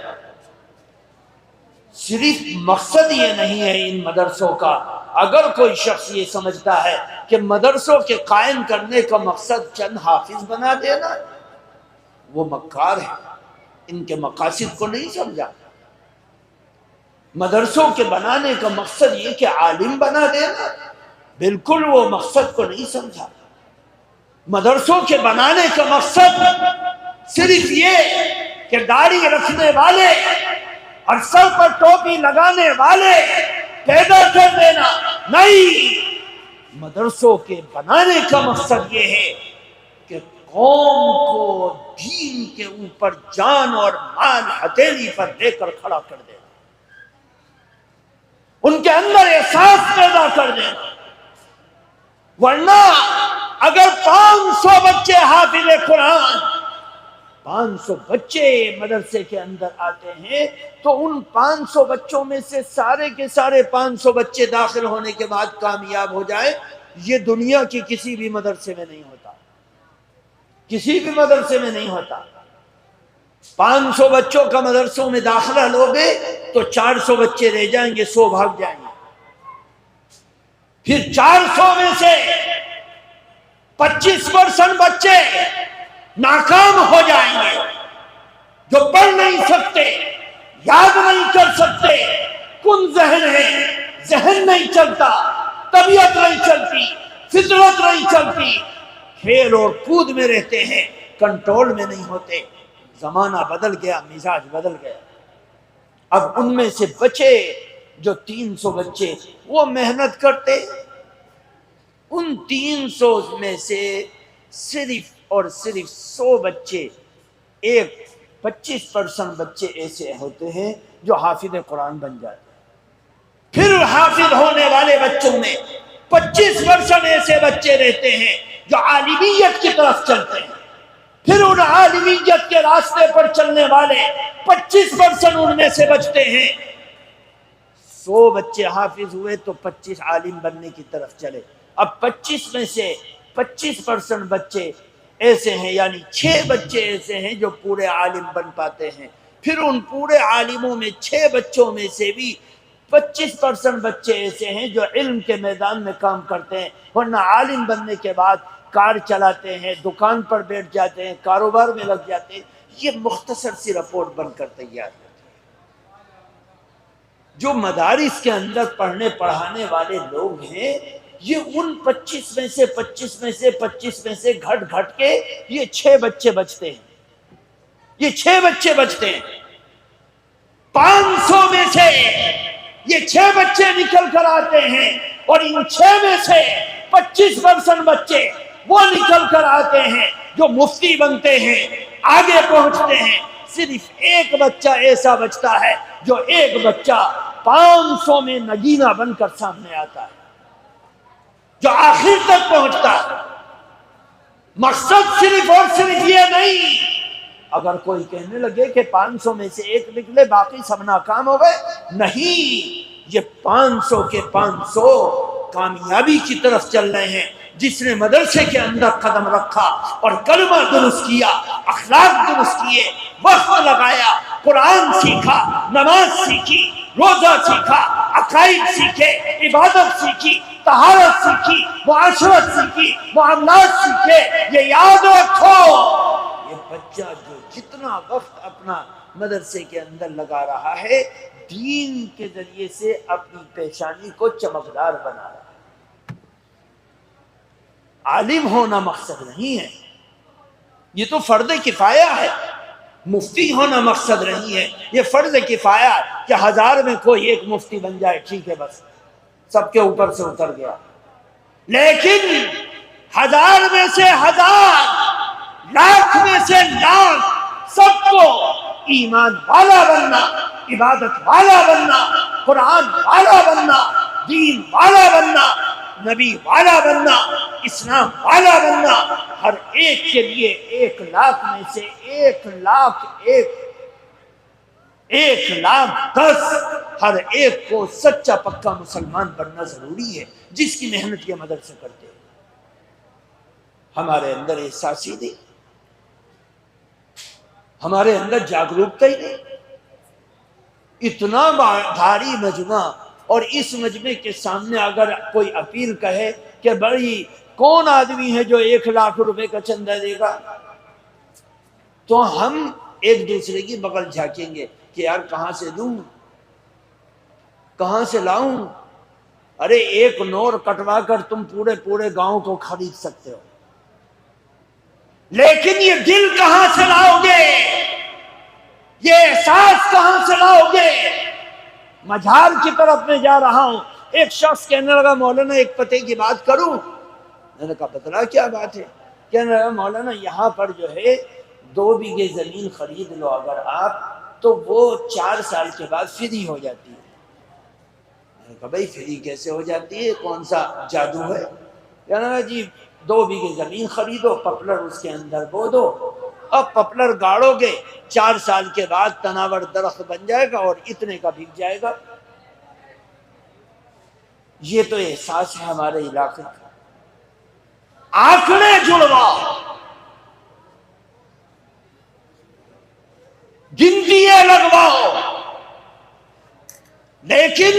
صرف مقصد یہ نہیں ہے ان مدرسوں کا. اگر کوئی شخص یہ سمجھتا ہے کہ مدرسوں کے قائم کرنے کا مقصد چند حافظ بنا دینا، وہ مکار ہے، ان کے مقاصد کو نہیں سمجھا. مدرسوں کے بنانے کا مقصد یہ کہ عالم بنا دینا، بالکل وہ مقصد کو نہیں سمجھا. مدرسوں کے بنانے کا مقصد صرف یہ کہ داڑھی رکھنے والے اور سر پر ٹوپی لگانے والے پیدا کر دینا نہیں. مدرسوں کے بنانے کا مقصد یہ ہے کہ قوم کو دین کے اوپر جان اور مال ہتھیلی پر دے کر کھڑا کر دینا، ان کے اندر احساس پیدا کر دینا. ورنہ اگر 500 بچے حافظ قرآن، 500 بچے مدرسے کے اندر آتے ہیں تو ان 500 بچوں میں سے سارے کے سارے 500 بچے داخل ہونے کے بعد کامیاب ہو جائے، یہ دنیا کی کسی بھی مدرسے میں نہیں ہوتا، کسی بھی مدرسے میں نہیں ہوتا. 500 بچوں کا مدرسوں میں داخلہ لوگے تو 400 بچے رہ جائیں گے، 100 بھاگ جائیں گے. پھر 400 میں سے 25% بچے ناکام ہو جائیں گے، جو پڑھ نہیں سکتے، یاد نہیں کر سکتے، کن ذہن ہے، ذہن نہیں چلتا، طبیعت نہیں چلتی، فطرت نہیں چلتی، کھیل اور کود میں رہتے ہیں، کنٹرول میں نہیں ہوتے. زمانہ بدل گیا، مزاج بدل گیا. اب ان میں سے بچے جو 300 بچے وہ محنت کرتے، ان 300 میں سے صرف اور صرف 100 بچے، 25% بچے ایسے ہوتے ہیں جو حافظ قرآن بن جاتے ہیں. پھر حافظ ہونے والے بچوں میں 25% ایسے بچے رہتے ہیں جو عالمیت کی طرف چلتے ہیں. پھر ان عالمیت کے راستے پر چلنے والے 25% ان میں سے بچتے ہیں. 100 بچے حافظ ہوئے تو 25 عالم بننے کی طرف چلے. اب 25 میں سے 25% بچے ایسے ہیں، یعنی 6 بچے ایسے ہیں جو پورے عالم بن پاتے ہیں. پھر ان پورے عالموں میں 6 بچوں میں سے بھی 25% بچے ایسے ہیں جو علم کے میدان میں کام کرتے ہیں، ورنہ عالم بننے کے بعد کار چلاتے ہیں، دکان پر بیٹھ جاتے ہیں، کاروبار میں لگ جاتے ہیں. یہ مختصر سی رپورٹ بن کر تیار ہوتی ہے. جو مدارس کے اندر پڑھنے پڑھانے والے لوگ ہیں، یہ ان 25 میں سے 25 میں سے 25 میں سے گھٹ گھٹ کے یہ 6 بچے بچتے ہیں، یہ 6 بچے بچتے ہیں. 500 میں سے یہ 6 بچے نکل کر آتے ہیں اور ان 6 میں سے 25% بچے وہ نکل کر آتے ہیں جو مفتی بنتے ہیں، آگے پہنچتے ہیں. صرف ایک بچہ ایسا بچتا ہے جو ایک بچہ 500 میں نگینہ بن کر سامنے آتا ہے، جو آخر تک پہنچتا ہے. مقصد صرف اور صرف یہ نہیں. اگر کوئی کہنے لگے کہ 500 میں سے ایک نکلے باقی سب ناکام ہو گئے، نہیں، یہ 500 کے 500 کامیابی کی طرف چل رہے ہیں. جس نے مدرسے کے اندر قدم رکھا اور کلمہ درست کیا، اخلاق درست کیے، وقت لگایا، قرآن سیکھا، نماز سیکھی، روزہ سیکھا، عقائد سیکھے، عبادت سیکھی، طہارت سیکھی، معاشرت سیکھی، معاملات سیکھے. یہ یاد رکھو، یہ بچہ جو جتنا وقت اپنا مدرسے کے اندر لگا رہا ہے، دین کے ذریعے سے اپنی پیشانی کو چمکدار بنا رہا ہے. عالم ہونا مقصد نہیں ہے، یہ تو فرض کفایہ ہے. مفتی ہونا مقصد نہیں ہے، یہ فرض کفایہ ہے کہ 1000 میں کوئی ایک مفتی بن جائے، ٹھیک ہے، بس سب کے اوپر سے اتر گیا. لیکن 1000 میں سے 1000، لاکھ میں سے لاکھ، سب کو ایمان والا بننا، عبادت والا بننا، قرآن والا بننا، دین والا بننا، نبی والا بننا، اسلام والا بننا. ہر ایک کے لیے 1,00,000 میں سے 1,00,010 ہر ایک کو سچا پکا مسلمان بننا ضروری ہے، جس کی محنت یہ مدرسے کرتے ہیں. ہمارے اندر احساس ہی نہیں، ہمارے اندر جاگروکتا ہی نہیں. اتنا بھاری مجمع، اور اس مجمع کے سامنے اگر کوئی اپیل کہے کہ بڑی کون آدمی ہے جو 1,00,000 روپے کا چندہ دے گا، تو ہم ایک دوسرے کی بغل جھانکیں گے کہ یار کہاں سے دوں، کہاں سے لاؤں. ارے ایک نور کٹوا کر تم پورے گاؤں کو خرید سکتے ہو، لیکن یہ دل کہاں سے لاؤ گے، یہ احساس کہاں سے لاؤ گے. مجال کی طرف میں جا رہا ہوں، ایک شخص کہنے لگا مولانا ایک پتے کی بات کروں. میں نے کہا بتلا کیا بات ہے. کہنے لگا مولانا یہاں پر جو ہے 2 بیگھے زمین خرید لو اگر آپ، تو وہ 4 سال کے بعد فری ہو جاتی ہے. میں نے کہا بھائی فری کیسے ہو جاتی ہے، کون سا جادو ہے. کہنے لگا جی 2 بیگھے زمین خریدو، پپلر اس کے اندر بو دو، اب پپلر گاڑو گے 4 سال کے بعد تناور درخت بن جائے گا اور اتنے کا بک جائے گا. یہ تو احساس ہے ہمارے علاقے کا. آنکھیں جڑواؤ، گنتیاں لگواؤ، لیکن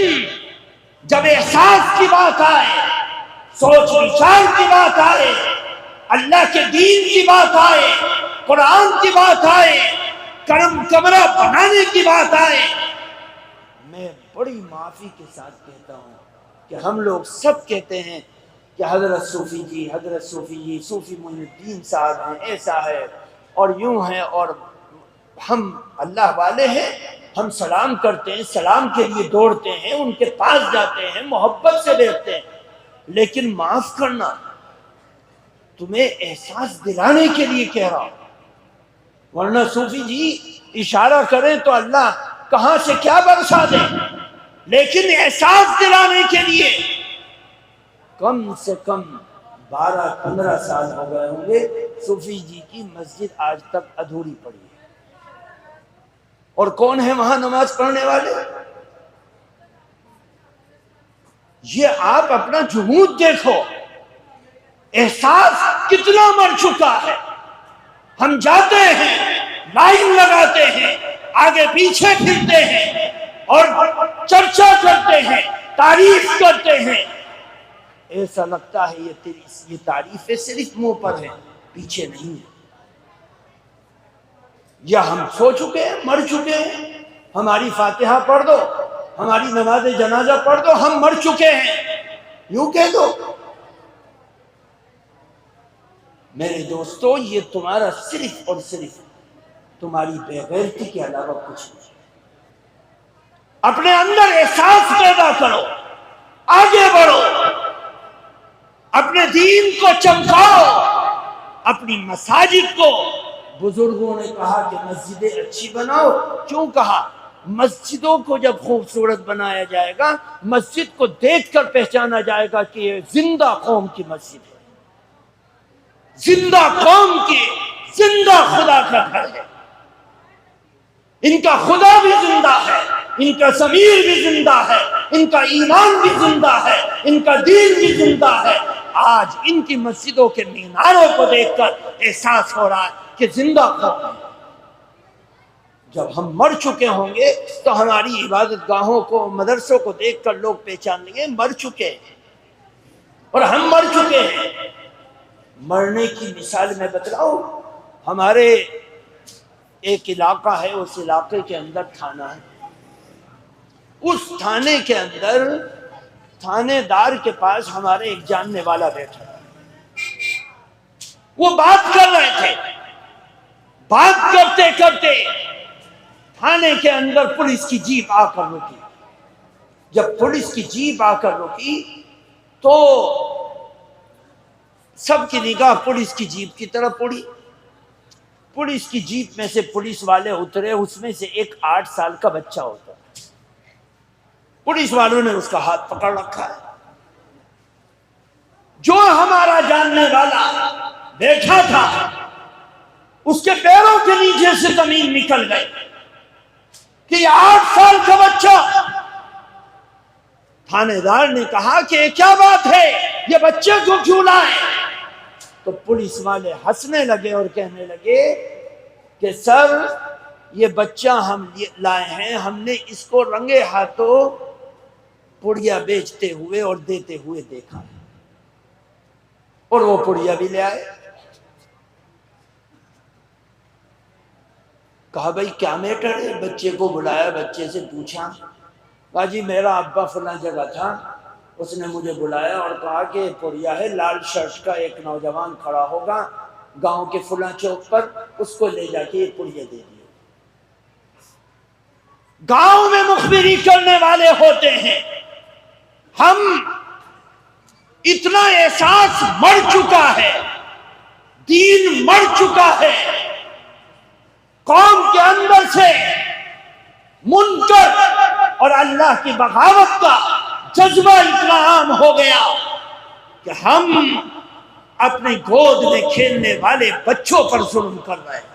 جب احساس کی بات آئے، سوچ وچار کی بات آئے، اللہ کے دین کی بات آئے، قرآن کی بات آئے، کرم کمرہ بنانے کی بات آئے، میں بڑی معافی کے ساتھ کہتا ہوں کہ ہم لوگ سب کہتے ہیں کہ حضرت صوفی جی، حضرت صوفی جی، صوفی معین الدین صاحب ہیں، ایسا ہے اور یوں ہیں، اور ہم اللہ والے ہیں، ہم سلام کرتے ہیں، سلام کے لیے دوڑتے ہیں، ان کے پاس جاتے ہیں، محبت سے دیکھتے ہیں. لیکن معاف کرنا تمہیں احساس دلانے کے لیے کہہ رہا ہوں، ورنہ صوفی جی اشارہ کریں تو اللہ کہاں سے کیا برسا دے، لیکن احساس دلانے کے لیے کم سے کم 12-15 سال ہو گئے ہوں گے صوفی جی کی مسجد آج تک ادھوری پڑی ہے. اور کون ہے وہاں نماز پڑھنے والے؟ یہ آپ اپنا جمود دیکھو، احساس کتنا مر چکا ہے. ہم جاتے ہیں، لائن لگاتے ہیں، آگے پیچھے پھرتے ہیں اور چرچا کرتے ہیں، تعریف کرتے ہیں. ایسا لگتا ہے یہ تعریفیں صرف منہ پر ہیں، پیچھے نہیں ہے. یا ہم سو چکے ہیں، مر چکے ہیں. ہماری فاتحہ پڑھ دو، ہماری نماز جنازہ پڑھ دو، ہم مر چکے ہیں، یوں کہہ دو. میرے دوستو یہ تمہارا صرف اور صرف تمہاری بے غیرتی کے علاوہ کچھ نہیں. اپنے اندر احساس پیدا کرو، آگے بڑھو، اپنے دین کو چمکاؤ، اپنی مساجد کو. بزرگوں نے کہا کہ مسجدیں اچھی بناؤ. کیوں کہا؟ مسجدوں کو جب خوبصورت بنایا جائے گا، مسجد کو دیکھ کر پہچانا جائے گا کہ یہ زندہ قوم کی مسجد ہے، زندہ قوم کی، زندہ خدا کا گھر ہے. ان کا خدا بھی زندہ ہے، ان کا ضمیر بھی زندہ ہے، ان کا ایمان بھی زندہ ہے، ان کا دین بھی زندہ ہے. آج ان کی مسجدوں کے میناروں کو دیکھ کر احساس ہو رہا ہے کہ زندہ قوم ہے. جب ہم مر چکے ہوں گے تو ہماری عبادت گاہوں کو، مدرسوں کو دیکھ کر لوگ پہچان لیں گے مر چکے ہیں. اور ہم مر چکے ہیں. مرنے کی مثال میں بتلاؤں. ہمارے ایک علاقہ ہے، اس علاقے کے اندر تھانہ ہے. اس تھانے کے اندر تھانے دار کے پاس ہمارے ایک جاننے والا بیٹھا ہے. وہ بات کر رہے تھے، بات کرتے کرتے تھانے کے اندر پولیس کی جیپ آ کر رکی۔ جب پولیس کی جیپ آ کر رکی تو سب کی نگاہ پولیس کی جیپ کی طرف پڑی۔ پولیس کی جیپ میں سے پولیس والے اترے، اس میں سے ایک 8 سال کا بچہ ہوتا۔ پولیس والوں نے اس کا ہاتھ پکڑ رکھا ہے۔ جو ہمارا جاننے والا بیٹھا تھا اس کے پیروں کے نیچے سے زمین نکل گئی کہ یہ 8 سال کا بچہ۔ تھانے دار نے کہا کہ یہ کیا بات ہے، یہ بچے کو کیوں لائے؟ تو پولیس والے ہنسنے لگے اور کہنے لگے کہ سر یہ بچہ ہم لائے ہیں، ہم نے اس کو رنگے ہاتھوں پڑیا بیچتے ہوئے اور دیتے ہوئے دیکھا ہے، اور وہ پڑیا بھی لے آئے۔ کہا بھائی کیا میٹر ہے؟ بچے کو بلایا، بچے سے پوچھا، کہا جی میرا ابا فلاں جگہ تھا، اس نے مجھے بلایا اور کہا کہ پڑیا ہے، لال شرٹ کا ایک نوجوان کھڑا ہوگا گاؤں کے فلاں چوک پر، اس کو لے جا کے یہ پڑیا دے دیے۔ گاؤں میں مخبری کرنے والے ہوتے ہیں، ہم اتنا احساس مر چکا ہے، دین مر چکا ہے، قوم کے اندر سے منکر اور اللہ کی بغاوت کا جذبہ اتنا عام ہو گیا کہ ہم اپنے گود میں کھیلنے والے بچوں پر ظلم کر رہے ہیں،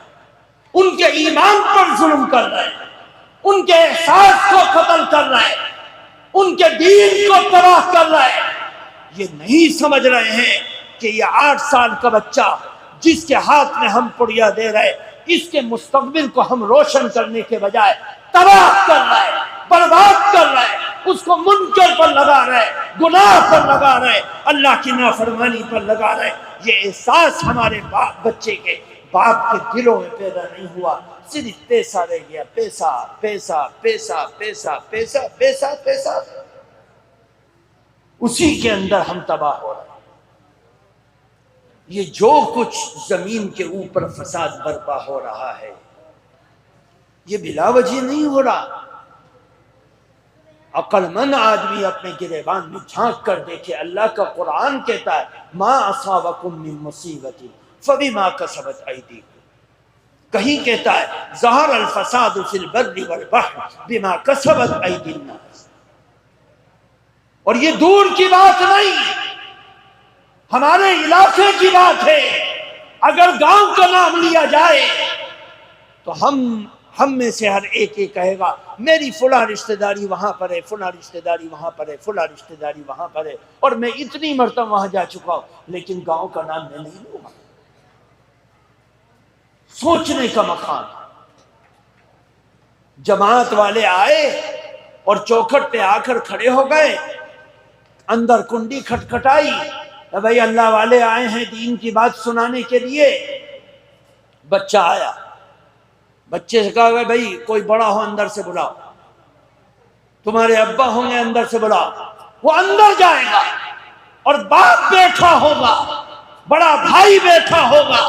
ان کے ایمان پر ظلم کر رہے ہیں، ان کے احساس کو قتل کر رہے ہیں، ان کے دین کو تباہ کر رہے ہیں۔ یہ نہیں سمجھ رہے ہیں کہ یہ 8 سال کا بچہ جس کے ہاتھ میں ہم پڑیا دے رہے، اس کے مستقبل کو ہم روشن کرنے کے بجائے تباہ کر رہے، برباد کر رہے، اس کو منکر پر لگا رہے، گناہ پر لگا رہے، اللہ کی نافرمانی پر لگا رہے۔ یہ احساس ہمارے بچے کے باپ کے دلوں میں پیدا نہیں ہوا، صرف پیسہ رہ گیا، پیسہ پیسہ پیسہ پیسہ پیسہ پیسہ پیسہ، اسی کے اندر ہم تباہ ہو رہے ہیں۔ یہ جو کچھ زمین کے اوپر فساد برپا ہو رہا ہے یہ بلا وجہ نہیں ہو رہا۔ عقل مند آدمی اپنے گریبان میں جھانک کر دیکھے، اللہ کا قرآن کہتا ہے ما اصابکم من مصیبت فبما کسبت ایدیکم، کہیں کہتا ہے ظہر الفساد فی البر والبحر بما کسبت ایدی الناس، اور یہ دور کی بات نہیں، ہمارے علاقے کی بات ہے۔ اگر گاؤں کا نام لیا جائے تو ہم میں سے ہر ایک کہے گا میری فلاں رشتہ داری وہاں پر ہے، فلاں رشتہ داری وہاں پر ہے، فلاں رشتہ داری وہاں پر ہے، اور میں اتنی مرتبہ وہاں جا چکا ہوں، لیکن گاؤں کا نام میں نہیں لوں گا۔ سوچنے کا مقام۔ جماعت والے آئے اور چوکھٹ پہ آ کر کھڑے ہو گئے، اندر کنڈی کھٹکھٹائی، بھائی اللہ والے آئے ہیں دین کی بات سنانے کے لیے۔ بچہ آیا، بچے سے کہا بھائی کوئی بڑا ہو اندر سے بلاؤ، تمہارے ابا ہوں گے اندر سے بلاؤ۔ وہ اندر جائے گا اور باپ بیٹھا ہوگا، بڑا بھائی بیٹھا ہوگا،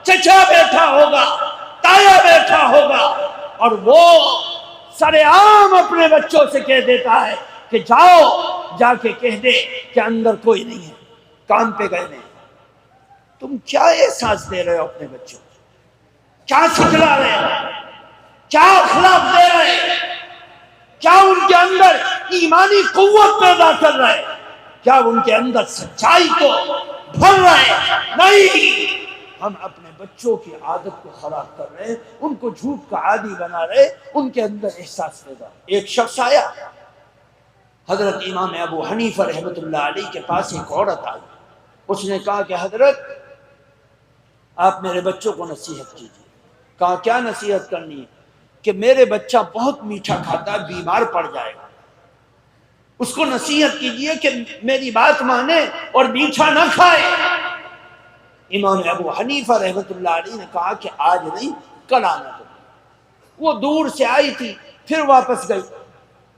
چچا بیٹھا ہوگا، تایا بیٹھا ہوگا، اور وہ سر عام اپنے بچوں سے کہہ دیتا ہے کہ جاؤ جا کے کہہ دے کہ اندر کوئی نہیں ہے، کام پہ گئے نہیں۔ تم کیا احساس دے رہے ہو اپنے بچوں کو؟ کیا سکھلا رہے ہو؟ کیا اخلاق دے رہے ہیں؟ کیا ان کے اندر ایمانی قوت پیدا کر رہے ہیں؟ کیا ان کے اندر سچائی کو بھر رہے ہیں؟ نہیں، ہم اپنے بچوں کی عادت کو خراب کر رہے ہیں، ان کو جھوٹ کا عادی بنا رہے، ان کے اندر احساس پیدا۔ ایک شخص آیا، حضرت امام ابو حنیفہ رحمۃ اللہ علیہ کے پاس ایک عورت آئی، اس نے کہا کہ حضرت آپ میرے بچوں کو نصیحت کیجیے۔ کہا کیا نصیحت کرنی ہے؟ کہ میرے بچہ بہت میٹھا کھاتا ہے، بیمار پڑ جائے گا، اس کو نصیحت کیجیے کہ میری بات مانے اور میٹھا نہ کھائے۔ امام ابو حنیفہ رحمۃ اللہ علیہ نے کہا کہ آج نہیں کل آنا تو۔ وہ دور سے آئی تھی، پھر واپس گئی،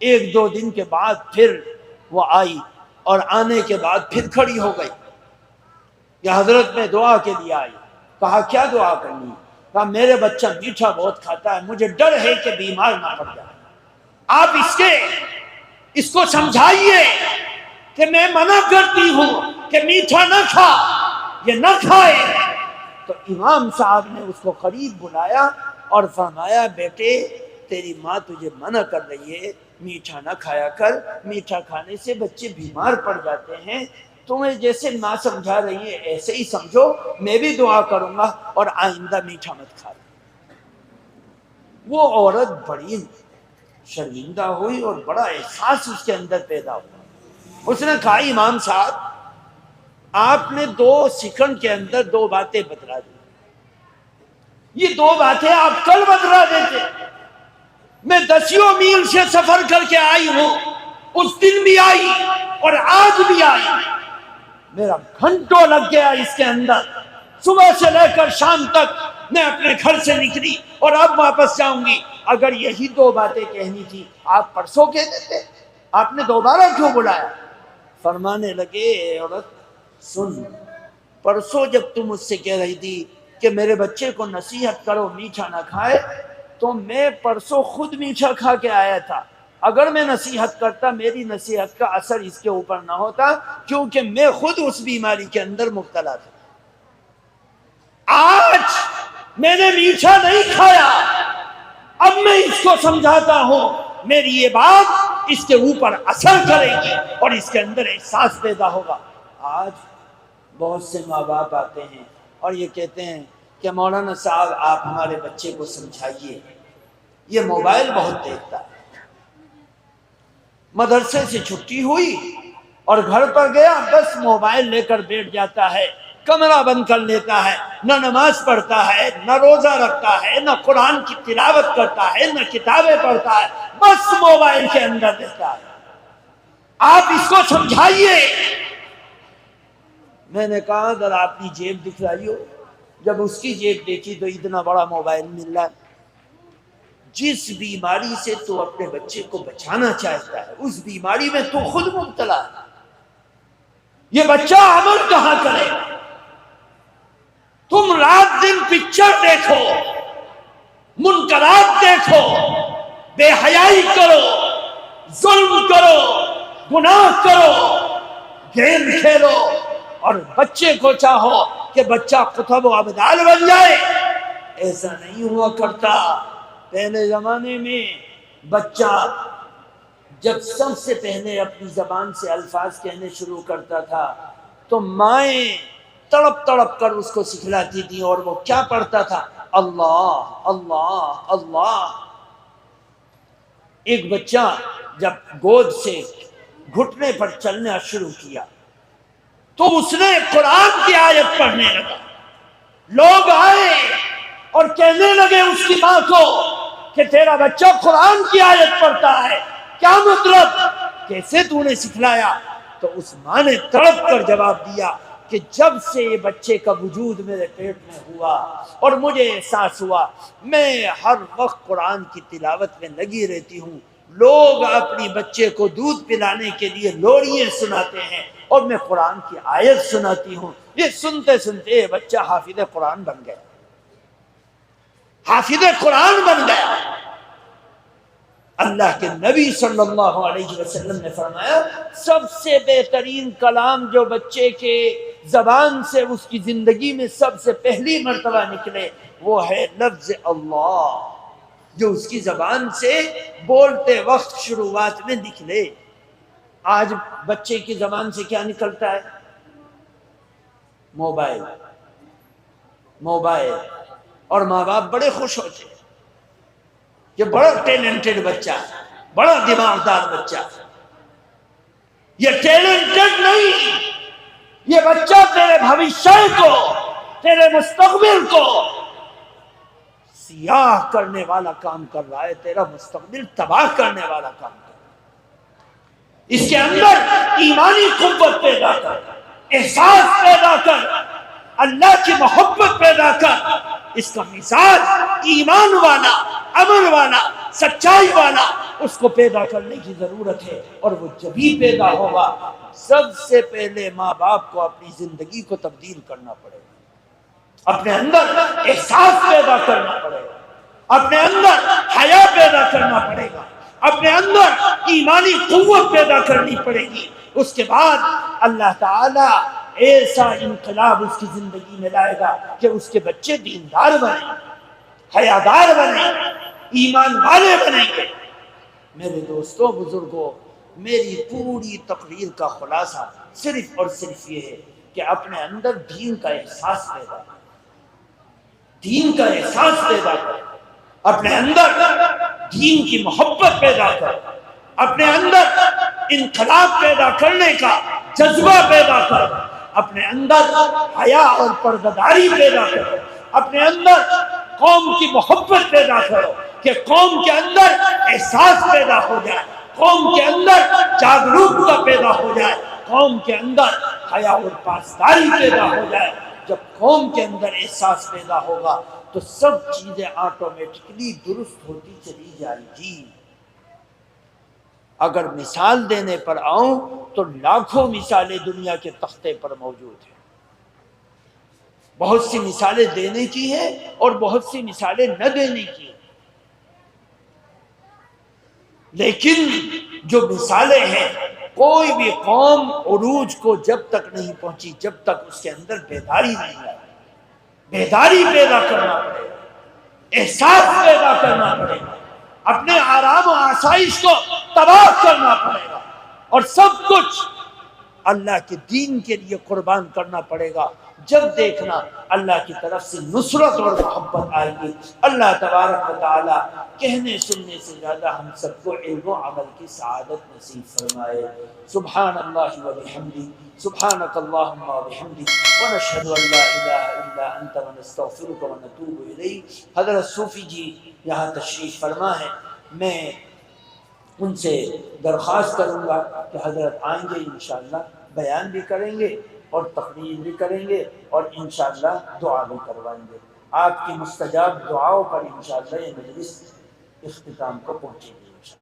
1-2 دن کے بعد پھر وہ آئی، اور آنے کے بعد پھر کھڑی ہو گئی۔ کہ حضرت میں دعا کے لیے آئی. کہا کیا دعا کرنی؟ کہا میرے بچہ میٹھا بہت کھاتا ہے، مجھے ڈر ہے کہ بیمار نہ پڑ جائے، آپ اس کو سمجھائیے کہ میں منع کرتی ہوں کہ میٹھا نہ کھا، یہ نہ کھائے. تو امام صاحب نے اس کو قریب بلایا اور فرمایا بیٹے تیری ماں تجھے منع کر رہی ہے، میٹھا نہ کھایا کر، میٹھا کھانے سے بچے بیمار پڑ جاتے ہیں، تمہیں جیسے ماں سمجھا رہی ہے ایسے ہی سمجھو، میں بھی دعا کروں گا اور آئندہ میٹھا مت کھا. وہ عورت بڑی شرمندہ ہوئی اور بڑا احساس اس کے اندر پیدا ہوا. اس نے کہا امام صاحب آپ نے 2 سیکنڈ کے اندر 2 باتیں بتلا دی، یہ 2 باتیں آپ کل بتلا دیتے، میں 10 میل سے سفر کر کے آئی ہوں، اس دن بھی آئی اور آج بھی آئی، میرا گھنٹوں لگ گیا اس کے اندر، صبح سے لے کر شام تک میں اپنے گھر سے نکلی اور اب واپس جاؤں گی. اگر یہی 2 باتیں کہنی تھی آپ پرسوں کہہ دیتے، آپ نے دوبارہ کیوں بلایا؟ فرمانے لگے اے عورت سن، پرسوں جب تم مجھ سے کہہ رہی تھی کہ میرے بچے کو نصیحت کرو میٹھا نہ کھائے، تو میں پرسوں خود میٹھا کھا کے آیا تھا، اگر میں نصیحت کرتا میری نصیحت کا اثر اس کے اوپر نہ ہوتا، کیونکہ میں خود اس بیماری کے اندر مبتلا تھا. آج میں نے میٹھا نہیں کھایا، اب میں اس کو سمجھاتا ہوں، میری یہ بات اس کے اوپر اثر کرے گی اور اس کے اندر احساس پیدا ہوگا. آج بہت سے ماں باپ آتے ہیں اور یہ کہتے ہیں کہ مولانا صاحب آپ ہمارے بچے کو سمجھائیے، یہ موبائل بہت دیکھتا ہے، مدرسے سے چھٹی ہوئی اور گھر پر گیا بس موبائل لے کر بیٹھ جاتا ہے، کمرہ بند کر لیتا ہے، نہ نماز پڑھتا ہے، نہ روزہ رکھتا ہے، نہ قرآن کی تلاوت کرتا ہے، نہ کتابیں پڑھتا ہے، بس موبائل کے اندر رہتا ہے. آپ اس کو سمجھائیے. میں نے کہا اگر آپ کی جیب دکھلائی ہو، جب اس کی جیب دیکھی تو اتنا بڑا موبائل مل رہا ہے. جس بیماری سے تو اپنے بچے کو بچانا چاہتا ہے اس بیماری میں تو خود مبتلا ہے. یہ بچہ عمل کہاں کرے؟ تم رات دن پکچر دیکھو، منکرات دیکھو، بے حیائی کرو، ظلم کرو، گناہ کرو، گیم کھیلو اور بچے کو چاہو کہ بچہ قطب و ابدال بن جائے. ایسا نہیں ہوا کرتا. پہلے زمانے میں بچہ جب سب سے پہلے اپنی زبان سے الفاظ کہنے شروع کرتا تھا تو مائیں تڑپ تڑپ کر اس کو سکھلاتی تھی اور وہ کیا پڑھتا تھا؟ اللہ اللہ اللہ. ایک بچہ جب گود سے گھٹنے پر چلنا شروع کیا تو اس نے قرآن کی آیت پڑھنے لگا. لوگ آئے اور کہنے لگے اس کی ماں کو کہ تیرا بچہ قرآن کی آیت پڑھتا ہے، کیا مطلب، کیسے تو نے سکھلایا؟ تو اس ماں نے تڑپ کر جواب دیا کہ جب سے یہ بچے کا وجود میرے پیٹ میں ہوا اور مجھے احساس ہوا میں ہر وقت قرآن کی تلاوت میں لگی رہتی ہوں. لوگ اپنی بچے کو دودھ پلانے کے لیے لوریاں سناتے ہیں اور میں قرآن کی آیت سناتی ہوں. یہ سنتے سنتے یہ بچہ حافظ قرآن بن گیا، حافظ قرآن بن گیا. اللہ کے نبی صلی اللہ علیہ وسلم نے فرمایا سب سے بہترین کلام جو بچے کے زبان سے اس کی زندگی میں سب سے پہلی مرتبہ نکلے وہ ہے لفظ اللہ، جو اس کی زبان سے بولتے وقت شروعات میں نکلے. آج بچے کی زبان سے کیا نکلتا ہے؟ Mobile mobile. اور ماں باپ بڑے خوش ہوتے ہیں، یہ بڑا ٹیلنٹڈ بچہ، بڑا دماغدار بچہ. یہ ٹیلنٹڈ نہیں، یہ بچہ تیرے بھوشیہ کو، تیرے مستقبل کو سیاہ کرنے والا کام کر رہا ہے، تیرا مستقبل تباہ کرنے والا کام کر رہا ہے. اس کے اندر ایمانی قوت پیدا کر، احساس پیدا کر، اللہ کی محبت پیدا کر. اس کا مثال ایمان والا، عمل والا، سچائی والا اس کو پیدا کرنے کی ضرورت ہے، اور وہ جبھی پیدا ہوگا سب سے پہلے ماں باپ کو اپنی زندگی کو تبدیل کرنا پڑے گا، اپنے اندر احساس پیدا کرنا پڑے گا، اپنے اندر حیا پیدا کرنا پڑے گا، اپنے اندر ایمانی قوت پیدا کرنی پڑے گی۔ اس کے بعد اللہ تعالی ایسا انقلاب اس کی زندگی میں لائے گا کہ اس کے بچے دیندار بنیں گے، حیادار بنیں گے، ایمان والے بنیں گے۔ میرے دوستوں، بزرگوں، میری پوری تقریر کا خلاصہ صرف اور صرف یہ ہے کہ اپنے اندر دین کا احساس پیدا کریں، دین کا احساس پیدا کریں، اپنے اندر دین کی محبت پیدا کریں، اپنے اندر انقلاب پیدا کرنے کا جذبہ پیدا کریں، اپنے اندر حیا اور پردہ پیدا کرو، اپنے اندر قوم کی محبت پیدا کرو کہ قوم کے اندر احساس پیدا ہو جائے، قوم کے اندر جاگروکتا پیدا ہو جائے، قوم کے اندر حیا اور پاسداری پیدا ہو جائے۔ جب قوم کے اندر احساس پیدا ہوگا تو سب چیزیں آٹومیٹکلی درست ہوتی چلی جائے گی۔ اگر مثال دینے پر آؤں تو لاکھوں مثالیں دنیا کے تختے پر موجود ہیں، بہت سی مثالیں دینے کی ہیں اور بہت سی مثالیں نہ دینے کی، لیکن جو مثالیں ہیں، کوئی بھی قوم عروج کو جب تک نہیں پہنچی جب تک اس کے اندر بیداری نہیں آئی۔ بیداری پیدا کرنا پڑے گا، احساس پیدا کرنا پڑے گا، اپنے آرام و آسائش کو تباہ کرنا پڑے گا، اور سب کچھ اللہ کے دین کے لیے قربان کرنا پڑے گا۔ جب دیکھنا اللہ کی طرف سے نصرت اور محبت آئے گی۔ اللہ تبارک و تعالی کہنے سننے سے زیادہ ہم سب کو علم و عمل کی سعادت نصیب فرمائے۔ سبحان اللہ و بحمدہ، سبحانک اللہم و بحمدک، ونشہد ان لا الہ الا انت ونستغفرک ونتوب الیک۔ حضرت صوفی جی یہاں تشریف فرما ہے، میں ان سے درخواست کروں گا کہ حضرت آئیں گے، انشاءاللہ بیان بھی کریں گے اور تقریر بھی کریں گے اور انشاءاللہ دعا بھی کروائیں گے۔ آپ کی مستجاب دعاؤں پر انشاءاللہ یہ مجلس اختتام کو پہنچے گی۔